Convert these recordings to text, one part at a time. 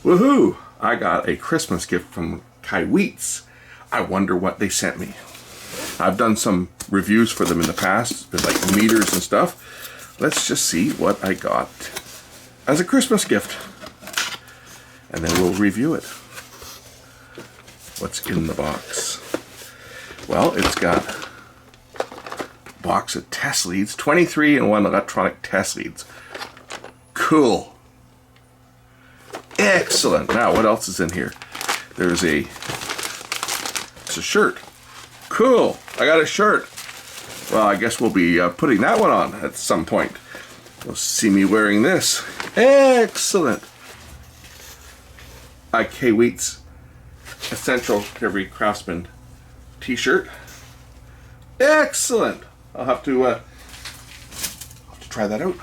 Woohoo! I got a Christmas gift from KAIWEETS. I wonder what they sent me. I've done some reviews for them in the past, with like meters and stuff. Let's just see what I got as a Christmas gift. And then we'll review it. What's in the box? Well, it's got a box of test leads, 23-in-1 electronic test leads. Cool. Excellent. Now, what else is in here? It's a shirt. Cool. I got a shirt. Well, I guess we'll be putting that one on at some point. You'll see me wearing this. Excellent. A KAIWEETS Essential to Every Craftsman t-shirt. Excellent. I'll have to try that out.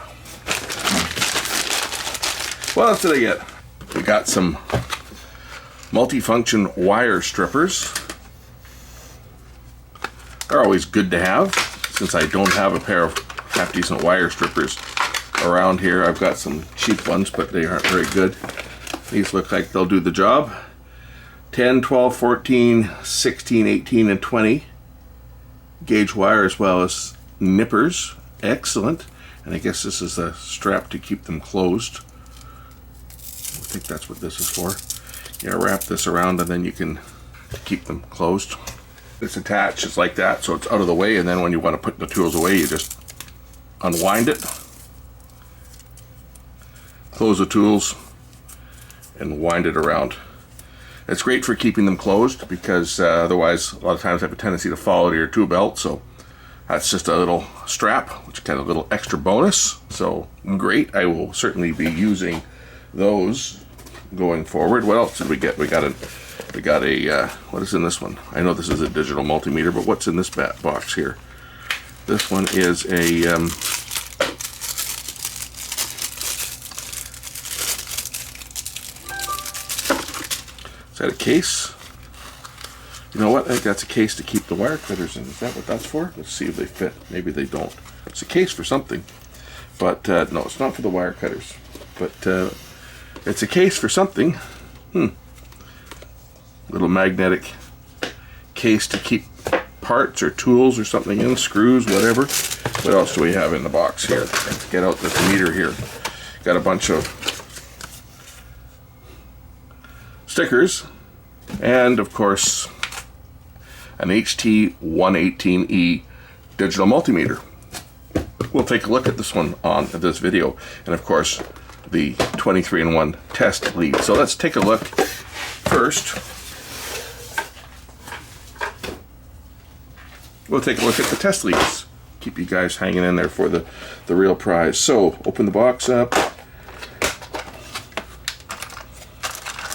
What else did I get? We got some multifunction wire strippers. They're always good to have, since I don't have a pair of half-decent wire strippers around here. I've got some cheap ones, but they aren't very good. These look like they'll do the job. 10, 12, 14, 16, 18, and 20 gauge wire, as well as nippers. Excellent. And I guess this is a strap to keep them closed. I think that's what this is for. Yeah, wrap this around and then you can keep them closed. It's attached just like that, so it's out of the way, and then when you want to put the tools away, you just unwind it, close the tools, and wind it around. It's great for keeping them closed, because otherwise a lot of times they have a tendency to fall out of your tool belt. So that's just a little strap, which is kind of a little extra bonus. So great. I will certainly be using those going forward. What else did we get? We got a what is in this one? I know this is a digital multimeter, but what's in this box here? This one is a is that a case? You know what? I think that's a case to keep the wire cutters in. Is that what that's for? Let's see if they fit. Maybe they don't. It's a case for something. But no, it's not for the wire cutters. But it's a case for something. Little magnetic case to keep parts or tools or something in, screws, whatever. What else do we have in the box here? Let's get out this meter here. Got a bunch of stickers, and of course an HT118E digital multimeter. We'll take a look at this one on this video, and of course the 23-in-1 test lead. So let's take a look first. We'll take a look at the test leads. Keep you guys hanging in there for the real prize. So open the box up.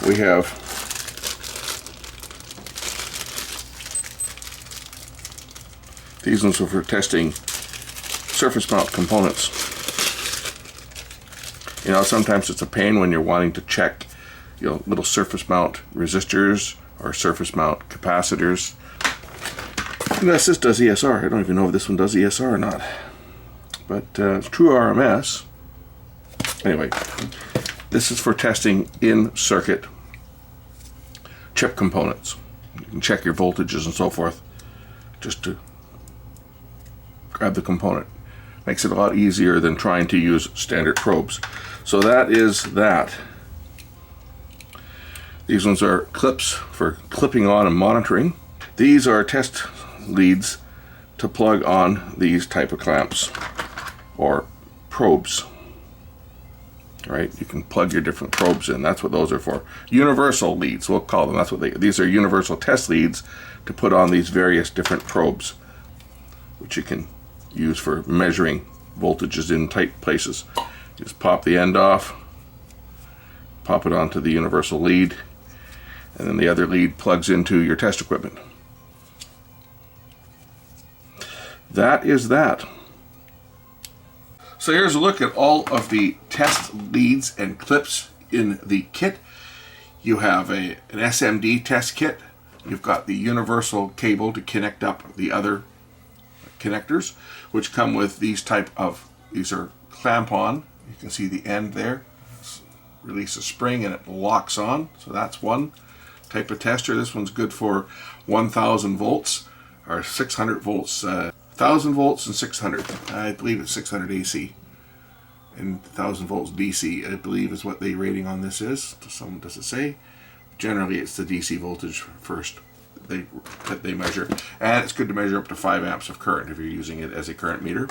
We have these ones are for testing surface mount components. You know, sometimes it's a pain when you're wanting to check, you know, little surface mount resistors or surface mount capacitors. Unless this does ESR. I don't even know if this one does ESR or not. But it's true RMS. Anyway, this is for testing in-circuit chip components. You can check your voltages and so forth just to grab the component. Makes it a lot easier than trying to use standard probes. So that is that. These ones are clips for clipping on and monitoring. These are test leads to plug on these type of clamps or probes. Right? You can plug your different probes in. That's what those are for. Universal leads, we'll call them. That's what these are, universal test leads to put on these various different probes, which you can use for measuring voltages in tight places. Just pop the end off, pop it onto the universal lead, and then the other lead plugs into your test equipment. That is that. So here's a look at all of the test leads and clips in the kit. You have an SMD test kit. You've got the universal cable to connect up the other connectors, which come with these type of, these are clamp on. You can see the end there. It's release a spring and it locks on. So that's one type of tester. This one's good for 1000 volts or 600 volts, 1000 volts and 600. I believe it's 600 AC and 1000 volts DC, I believe, is what the rating on this is. Someone does it say? Generally, it's the DC voltage first that they measure, and it's good to measure up to 5 amps of current if you're using it as a current meter.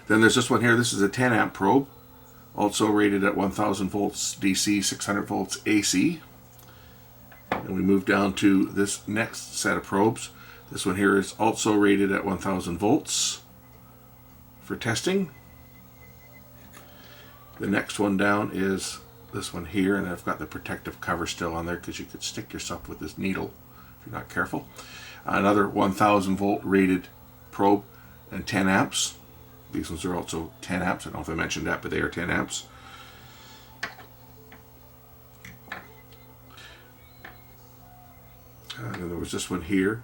Then there's this one here. This is a 10 amp probe, also rated at 1000 volts DC, 600 volts AC. And we move down to this next set of probes. This one here is also rated at 1000 volts for testing. The next one down is this one here, and I've got the protective cover still on there because you could stick yourself with this needle if you're not careful. Another 1000 volt rated probe and 10 amps. These ones are also 10 amps. I don't know if I mentioned that, but they are 10 amps. And then there was this one here,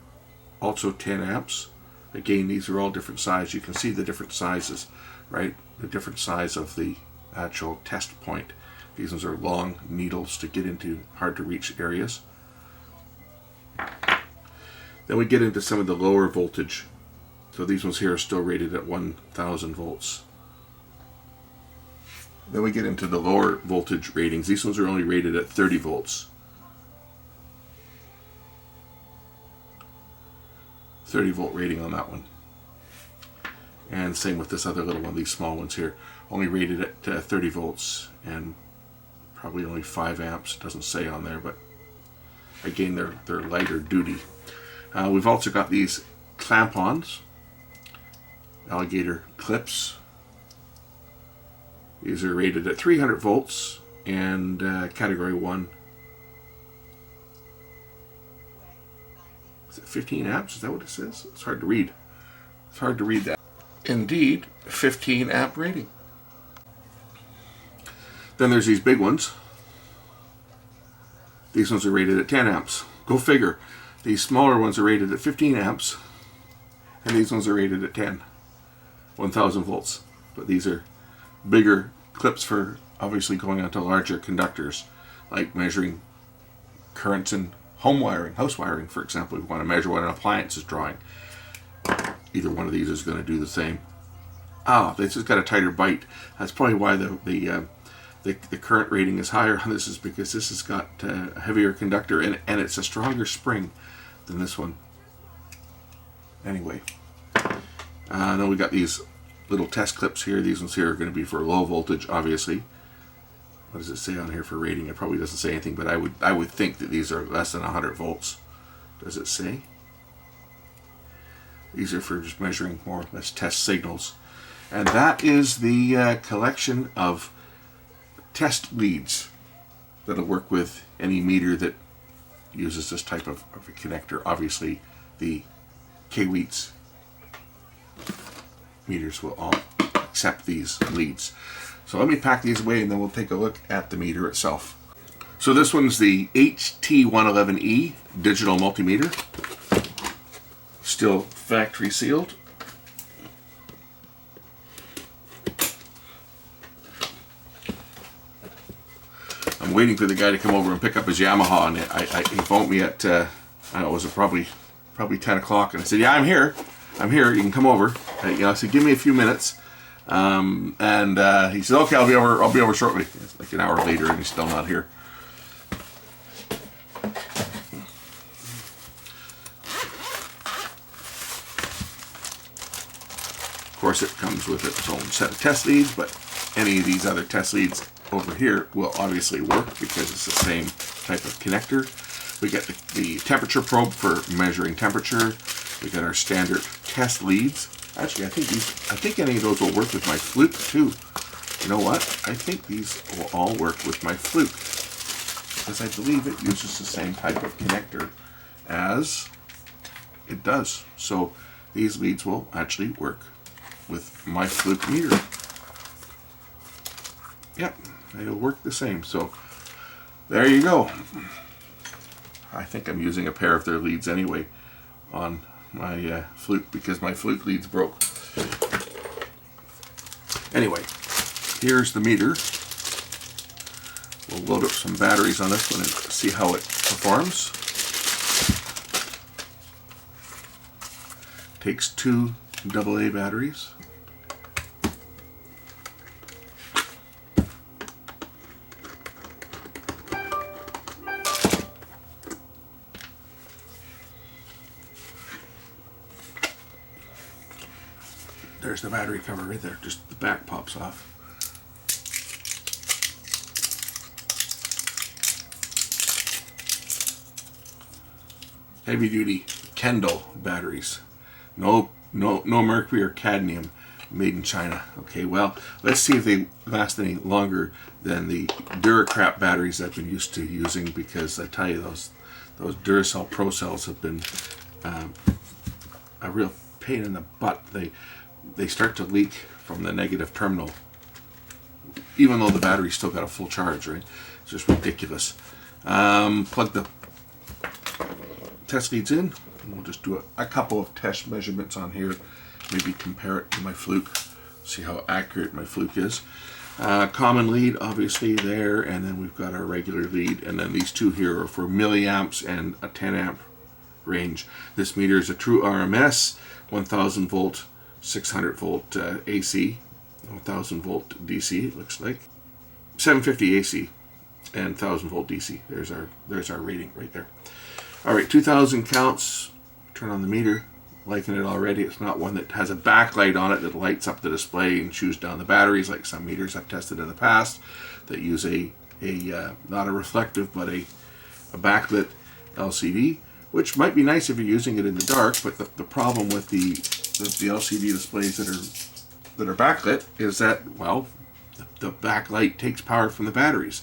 also 10 amps. Again, these are all different sizes. You can see the different sizes, right? The different size of the actual test point. These ones are long needles to get into hard to reach areas. Then we get into some of the lower voltage. So these ones here are still rated at 1000 volts. Then we get into the lower voltage ratings. These ones are only rated at 30 volts. 30 volt rating on that one. And same with this other little one, these small ones here. Only rated at 30 volts and probably only 5 amps. It doesn't say on there, but again, they're lighter duty. We've also got these clamp-ons, alligator clips. These are rated at 300 volts and category 1. Is it 15 amps? Is that what it says? It's hard to read. It's hard to read that. Indeed, 15 amp rating. Then there's these big ones. These ones are rated at 10 amps. Go figure. These smaller ones are rated at 15 amps, and these ones are rated at 1000 volts. But these are bigger clips for obviously going onto larger conductors, like measuring currents in home wiring, house wiring, for example. We want to measure what an appliance is drawing. Either one of these is going to do the same. This has got a tighter bite. That's probably why the current rating is higher on this, is because this has got a heavier conductor and it's a stronger spring than this one. Anyway, then we got these little test clips here. These ones here are going to be for low voltage, obviously. What does it say on here for rating? It probably doesn't say anything, but I would think that these are less than 100 volts. Does it say? These are for just measuring more or less test signals. And that is the collection of test leads that'll work with any meter that uses this type of a connector. Obviously, the KAIWEETS meters will all accept these leads. So let me pack these away and then we'll take a look at the meter itself. So this one's the HT111E digital multimeter. Still factory sealed. I'm waiting for the guy to come over and pick up his Yamaha, and he phoned me at I don't know, was it probably 10 o'clock, and I said, yeah, I'm here, you can come over. I said, give me a few minutes, and he said, okay, I'll be over shortly. It's like an hour later and he's still not here. Of course, it comes with its own set of test leads, but any of these other test leads over here will obviously work because it's the same type of connector. We get the temperature probe for measuring temperature. We got our standard test leads. Actually, I think any of those will work with my Fluke too. You know what? I think these will all work with my Fluke because I believe it uses the same type of connector as it does. So these leads will actually work with my Fluke meter. Yep, it'll work the same. So there you go. I think I'm using a pair of their leads anyway on my Fluke because my Fluke leads broke. Anyway, here's the meter. We'll load up some batteries on this one and see how it performs. Takes 2 AA batteries. There's the battery cover right there, just the back pops off. Heavy duty Kendall batteries. No mercury or cadmium, made in China. Okay, well, let's see if they last any longer than the Duracrap batteries I've been used to using, because I tell you, those Duracell Pro cells have been a real pain in the butt. They start to leak from the negative terminal, even though the battery's still got a full charge, right? It's just ridiculous. Plug the test leads in, and we'll just do a couple of test measurements on here, maybe compare it to my Fluke, see how accurate my Fluke is. Common lead obviously there, and then we've got our regular lead, and then these two here are for milliamps and a 10 amp range. This meter is a true RMS, 1000 volt, 600 volt AC, 1000 volt DC, it looks like, 750 AC and 1000 volt DC. There's our rating right there. All right, 2000 counts. Turn on the meter. Liking it already. It's not one that has a backlight on it that lights up the display and chews down the batteries like some meters I've tested in the past that use a not a reflective but a backlit LCD, which might be nice if you're using it in the dark. But the problem with the LCD displays that are backlit is that, well, the backlight takes power from the batteries.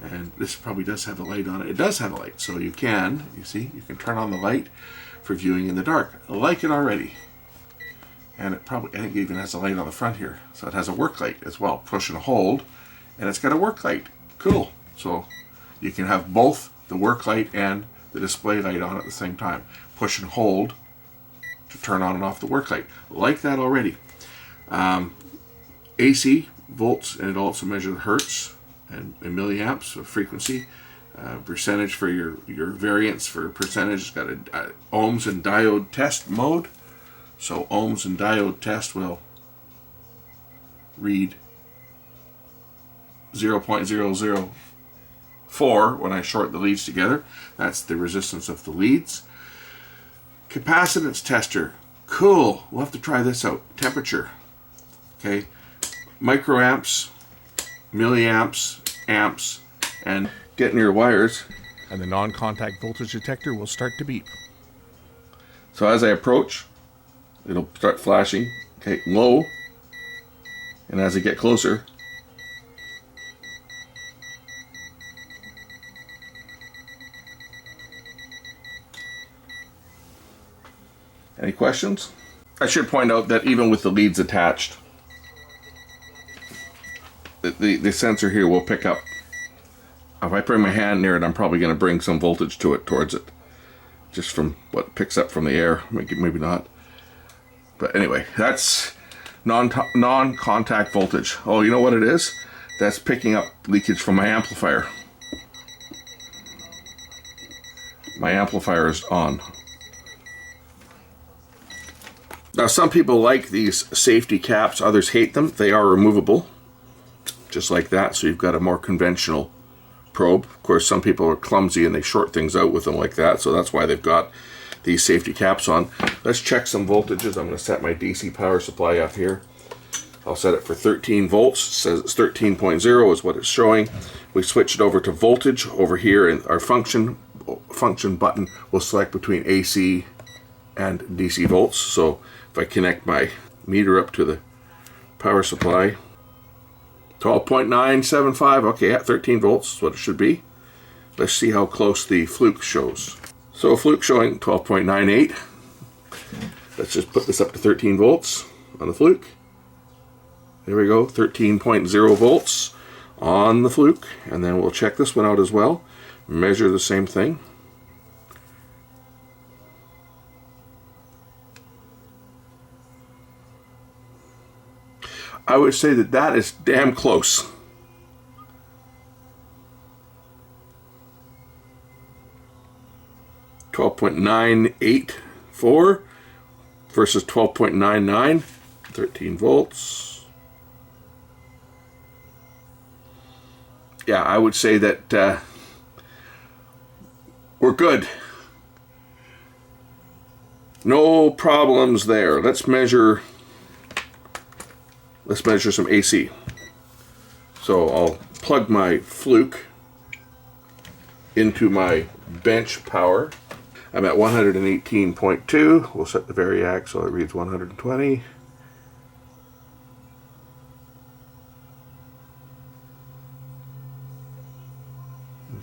And this probably does have a light on it. It does have a light, so you can turn on the light for viewing in the dark. I like it already. And I think it even has a light on the front here. So it has a work light as well. Push and hold, and it's got a work light. Cool. So you can have both the work light and the display light on at the same time. Push and hold to turn on and off the work light. Like that already. AC, volts, and it also measures hertz and milliamps of frequency. Percentage for your variance for percentage. It's got a ohms and diode test mode. So ohms and diode test will read 0.004 when I short the leads together. That's the resistance of the leads. Capacitance tester. Cool. We'll have to try this out. Temperature. Okay. Microamps, milliamps, amps, and get near wires, and the non-contact voltage detector will start to beep. So as I approach, it'll start flashing, okay, low, and as I get closer, any questions? I should point out that even with the leads attached, the sensor here will pick up. If I bring my hand near it, I'm probably going to bring some voltage to it, towards it, just from what it picks up from the air. Maybe not. But anyway, that's non-contact voltage. Oh, you know what it is? That's picking up leakage from my amplifier. My amplifier is on. Now, some people like these safety caps, others hate them. They are removable, just like that, so you've got a more conventional probe. Of course, some people are clumsy and they short things out with them like that, so that's why they've got these safety caps on. Let's check some voltages. I'm going to set my DC power supply up here. I'll set it for 13 volts. It says it's 13.0 is what it's showing. We switch it over to voltage over here, and our function button will select between AC and DC volts. So if I connect my meter up to the power supply, 12.975, okay, at 13 volts is what it should be. Let's see how close the Fluke shows. So Fluke showing 12.98. Let's just put this up to 13 volts on the Fluke. There we go, 13.0 volts on the Fluke. And then we'll check this one out as well. Measure the same thing. I would say that is damn close. 12.984 versus 12.99, 13 volts. Yeah, I would say that we're good. No problems there. Let's measure some AC. So I'll plug my Fluke into my bench power. I'm at 118.2. We'll set the variac so it reads 120.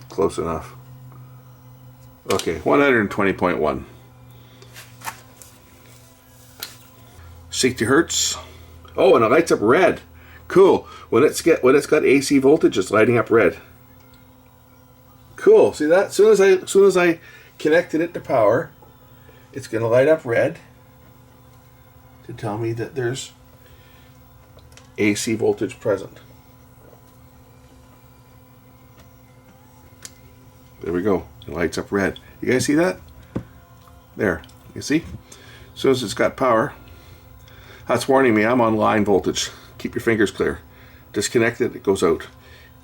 Close enough. Okay, 120.1. 60 hertz. Oh, and it lights up red. Cool. When it's got AC voltage, it's lighting up red. Cool. See that? As soon as I connected it to power, it's going to light up red to tell me that there's AC voltage present. There we go. It lights up red. You guys see that? There. You see? As soon as it's got power, that's warning me I'm on line voltage. Keep your fingers clear. Disconnect it, it goes out.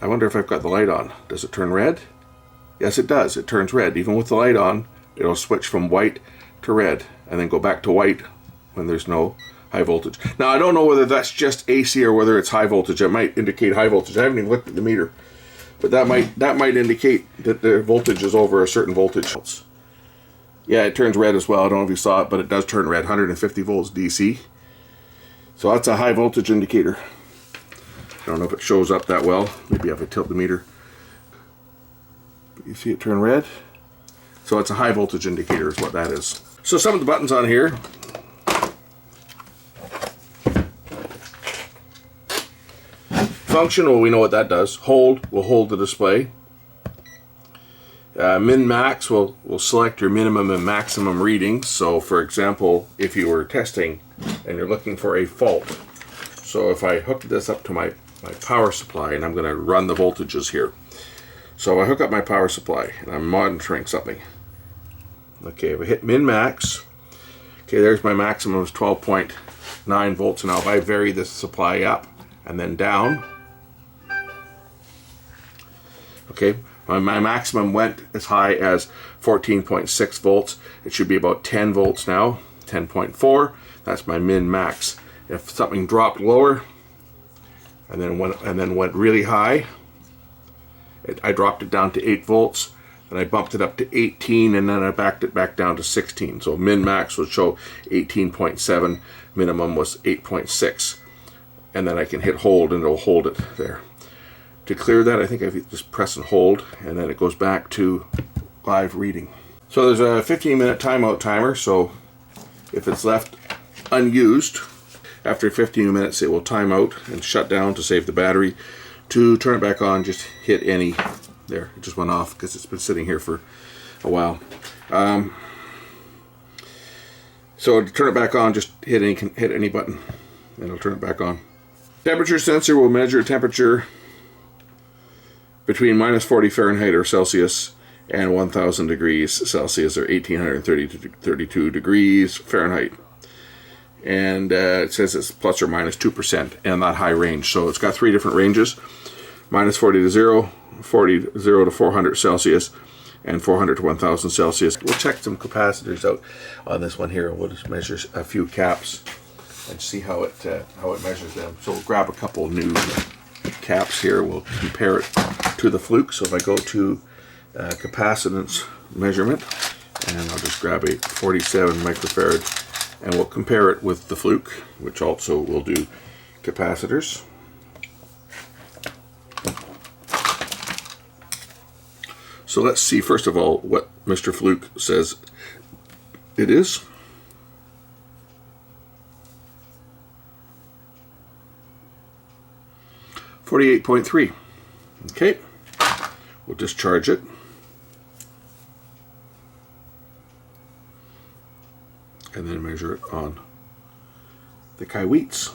I wonder if I've got the light on. Does it turn red? Yes, it does. It turns red. Even with the light on, it'll switch from white to red and then go back to white when there's no high voltage. Now, I don't know whether that's just AC or whether it's high voltage. It might indicate high voltage. I haven't even looked at the meter. But that might indicate that the voltage is over a certain voltage. Yeah, it turns red as well. I don't know if you saw it, but it does turn red. 150 volts DC. So that's a high voltage indicator. I don't know if it shows up that well. Maybe if I tilt the meter. You see it turn red? So it's a high voltage indicator is what that is. So some of the buttons on here. Function, well, we know what that does. Hold will hold the display. Min-max will select your minimum and maximum readings. So for example, if you were testing and you're looking for a fault. So if I hook this up to my power supply, and I'm going to run the voltages here. So I hook up my power supply and I'm monitoring something. Okay, if I hit min-max, okay, there's my maximum is 12.9 volts. And now if I vary this supply up and then down, okay, my maximum went as high as 14.6 volts. It should be about 10 volts now, 10.4. That's my min-max. If something dropped lower and then went really high, I dropped it down to 8 volts, and I bumped it up to 18, and then I backed it back down to 16. So min-max would show 18.7, minimum was 8.6. And then I can hit hold, and it'll hold it there. To clear that, I think I just press and hold, and then it goes back to live reading. So there's a 15-minute timeout timer, so if it's left unused, after 15 minutes it will time out and shut down to save the battery. To turn it back on, just hit any. There, it just went off because it's been sitting here for a while. So to turn it back on, just hit any button, and it'll turn it back on. Temperature sensor will measure temperature between minus 40 Fahrenheit or Celsius and 1000 degrees Celsius or 1832 degrees Fahrenheit. And it says it's plus or minus 2% and that high range. So it's got 3 different ranges: minus 40 to 0, 0 to 400 Celsius, and 400 to 1000 Celsius. We'll check some capacitors out on this one here. We'll just measure a few caps and see how it measures them. So we'll grab a couple new caps here. We'll compare it to the Fluke. So if I go to capacitance measurement, and I'll just grab a 47 microfarad, and we'll compare it with the Fluke, which also will do capacitors. So let's see first of all what Mr. Fluke says it is. .3. Okay, we'll discharge it. And then measure it on the KAIWEETS.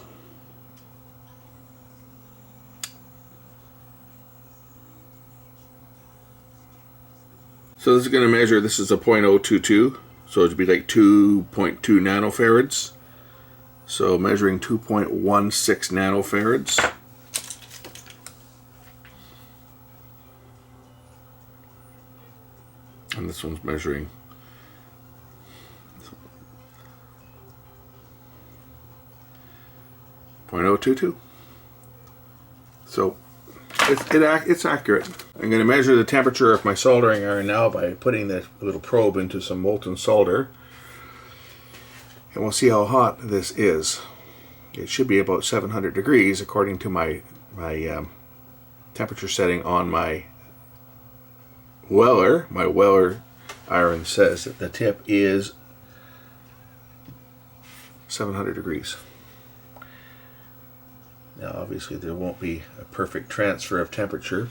So this is going to measure, this is a 0.022, so it'd be like 2.2 nanofarads. So measuring 2.16 nanofarads. And this one's measuring 0.022. So it's accurate. I'm going to measure the temperature of my soldering iron now by putting the little probe into some molten solder. And we'll see how hot this is. It should be about 700 degrees according to my temperature setting on my Weller. My Weller iron says that the tip is 700 degrees. Now obviously there won't be a perfect transfer of temperature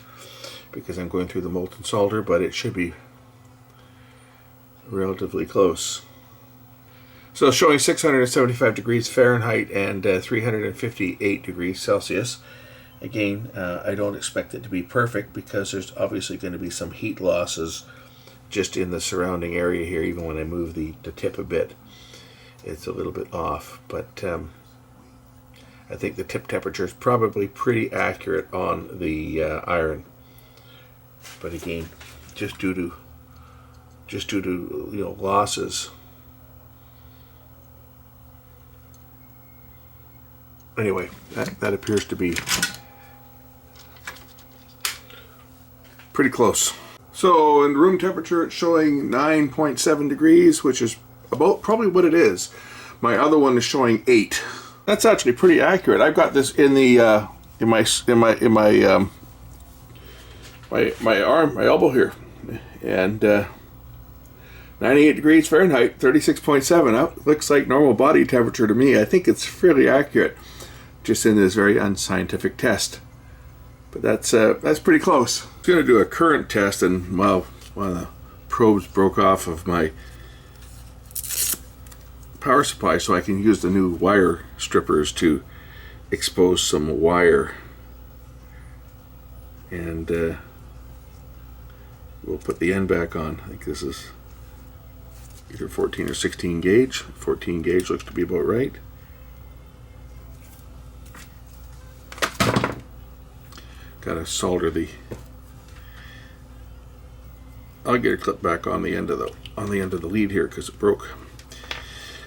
because I'm going through the molten solder, but it should be relatively close. So it's showing 675 degrees Fahrenheit and 358 degrees Celsius. Again, I don't expect it to be perfect because there's obviously going to be some heat losses just in the surrounding area here. Even when I move the tip a bit, it's a little bit off, but I think the tip temperature is probably pretty accurate on the iron. But again, just due to losses. Anyway, that appears to be pretty close. So in room temperature, it's showing 9.7 degrees, which is about probably what it is. My other one is showing 8. That's actually pretty accurate. I've got this in the my arm, my elbow here, and 98 degrees Fahrenheit, 36.7. Looks like normal body temperature to me. I think it's fairly accurate, just in this very unscientific test. But that's pretty close. I'm going to do a current test, and well, one of the probes broke off of my power supply, so I can use the new wire strippers to expose some wire. And we'll put the end back on. I think this is either 14 or 16 gauge. 14 gauge looks to be about right. Gotta solder the. I'll get a clip back on the end of the lead here because it broke.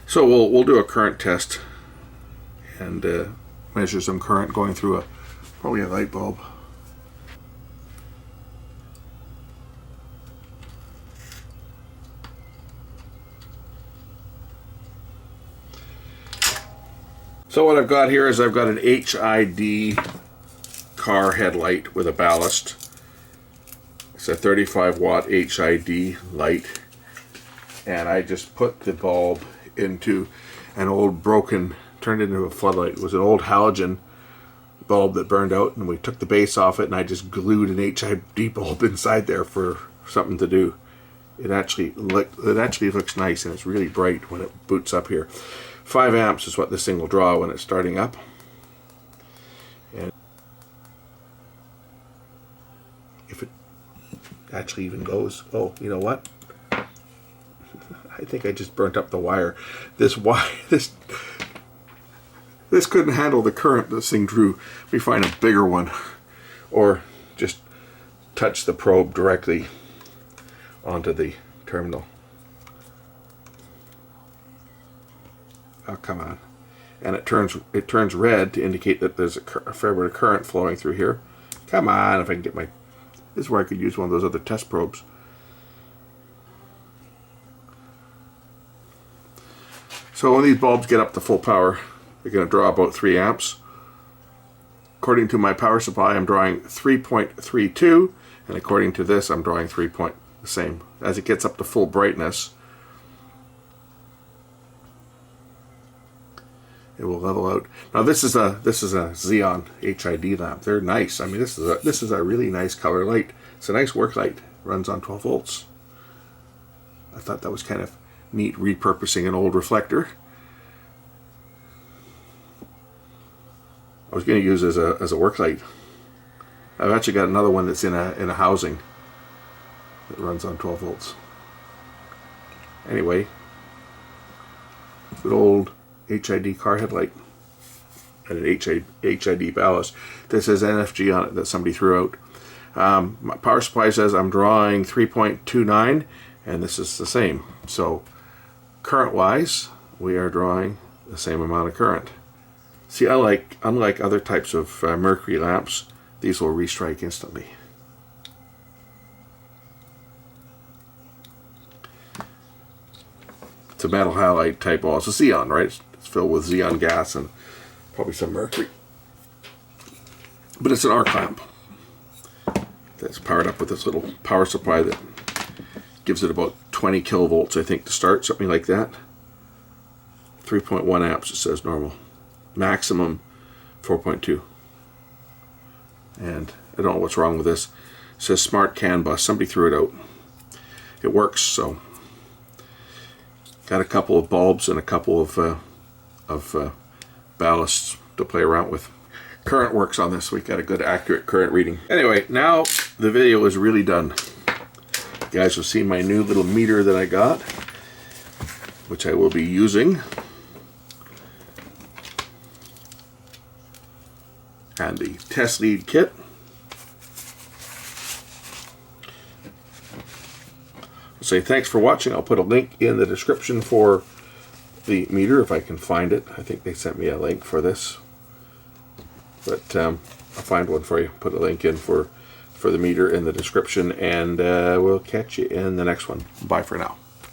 So we'll do a current test and measure some current going through probably a light bulb. So what I've got here is I've got an HID car headlight with a ballast. It's a 35 watt HID light, and I just put the bulb into an old turned into a floodlight. It was an old halogen bulb that burned out, and we took the base off it, and I just glued an HID bulb inside there for something to do. It actually looks nice, and it's really bright when it boots up here. 5 amps is what this thing will draw when it's starting up. And if it actually even goes, oh, you know what? I think I just burnt up the wire. This couldn't handle the current this thing drew. We find a bigger one, or just touch the probe directly onto the terminal. Oh, come on. And it turns red to indicate that there's a fair bit of current flowing through here. Come on, if I can get my... This is where I could use one of those other test probes. So when these bulbs get up to full power, they're going to draw about 3 amps. According to my power supply, I'm drawing 3.32, and according to this, I'm drawing the same. As it gets up to full brightness, it will level out. Now this is a Xeon HID lamp. They're nice. I mean, this is a really nice color light. It's a nice work light. Runs on 12 volts. I thought that was kind of neat, repurposing an old reflector. I was going to use it as a work light. I've actually got another one that's in a housing. that runs on 12 volts. Anyway, good old HID car headlight and an HID ballast. This says NFG on it that somebody threw out. My power supply says I'm drawing 3.29, and this is the same. So current wise, we are drawing the same amount of current. See, unlike other types of mercury lamps, these will restrike instantly. It's a metal halide type. Well, it's a xenon, right? It's filled with xenon gas and probably some mercury. But it's an arc lamp that's powered up with this little power supply that gives it about 20 kilovolts, I think, to start, something like that. 3.1 amps, it says normal. Maximum 4.2. And I don't know what's wrong with this. It says smart CAN bus. Somebody threw it out. It works, so got a couple of bulbs and a couple of ballasts to play around with. Current works on this. We got a good accurate current reading. Anyway, now the video is really done. You guys will see my new little meter that I got, which I will be using. And the test lead kit. I'll say thanks for watching. I'll put a link in the description for the meter if I can find it. I think they sent me a link for this, but I'll find one for you. Put a link in for the meter in the description, and we'll catch you in the next one. Bye for now.